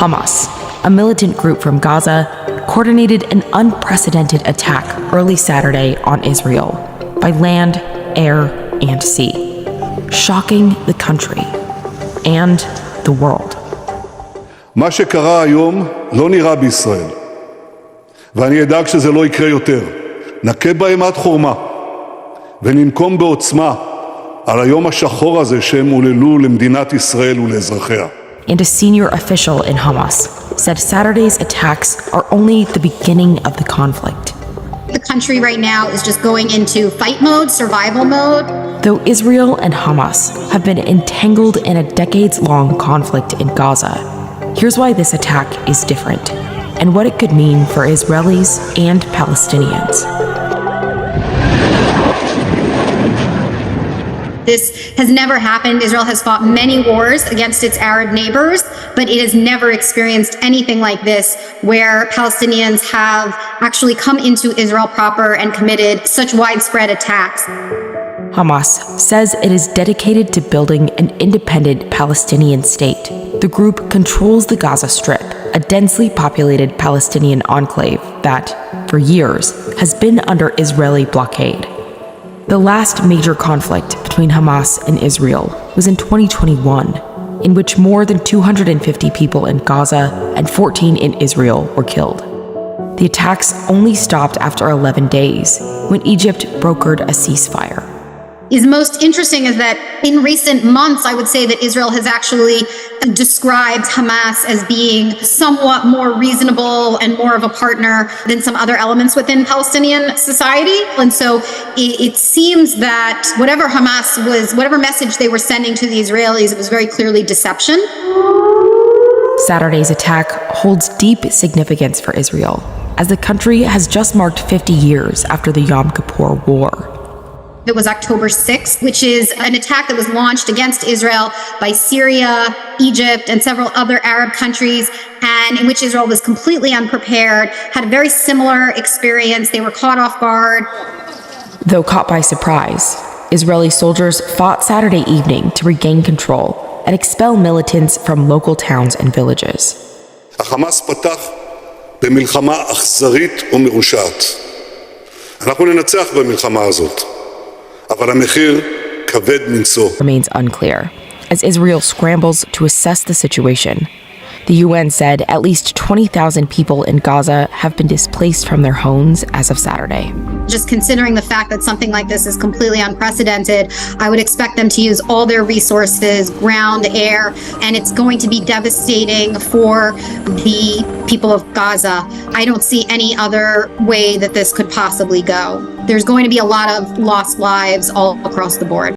Hamas, a militant group from Gaza, coordinated an unprecedented attack early Saturday on Israel by land, air, and sea, shocking the country and the world. מה שקרה היום לא נראה בישראל, ואני אדאג שזה לא יקרה יותר. נכה בהם עד חורמה, וננקום בעוצמה על היום השחור הזה שהם עוללו למדינת ישראל ולאזרחיה. And a senior official in Hamas said Saturday's attacks are only the beginning of the conflict. The country right now is just going into fight mode, survival mode. Though Israel and Hamas have been entangled in a decades-long conflict in Gaza, here's why this attack is different and what it could mean for Israelis and Palestinians. This has never happened. Israel has fought many wars against its Arab neighbors, but it has never experienced anything like this, where Palestinians have actually come into Israel proper and committed such widespread attacks. Hamas says it is dedicated to building an independent Palestinian state. The group controls the Gaza Strip, a densely populated Palestinian enclave that, for years, has been under Israeli blockade. The last major conflict between Hamas and Israel was in 2021, in which more than 250 people in Gaza and 14 in Israel were killed. The attacks only stopped after 11 days, when Egypt brokered a ceasefire. Is most interesting is that in recent months, I would say that Israel has actually described Hamas as being somewhat more reasonable and more of a partner than some other elements within Palestinian society. And so it seems that whatever message they were sending to the Israelis, it was very clearly deception. Saturday's attack holds deep significance for Israel, as the country has just marked 50 years after the Yom Kippur War. It was October 6th, which is an attack that was launched against Israel by Syria, Egypt, and several other Arab countries, and in which Israel was completely unprepared, had a very similar experience. They were caught off guard. Though caught by surprise, Israeli soldiers fought Saturday evening to regain control and expel militants from local towns and villages. החמאס פתח במלחמה אכזרית ומרושעת. אנחנו ננצח במלחמה הזאת. אבל המחיר כבד מנשוא. Remains unclear as Israel scrambles to assess the situation. The UN said at least 20,000 people in Gaza have been displaced from their homes as of Saturday. Just considering the fact that something like this is completely unprecedented, I would expect them to use all their resources, ground, air, and it's going to be devastating for the people of Gaza. I don't see any other way that this could possibly go. There's going to be a lot of lost lives all across the board.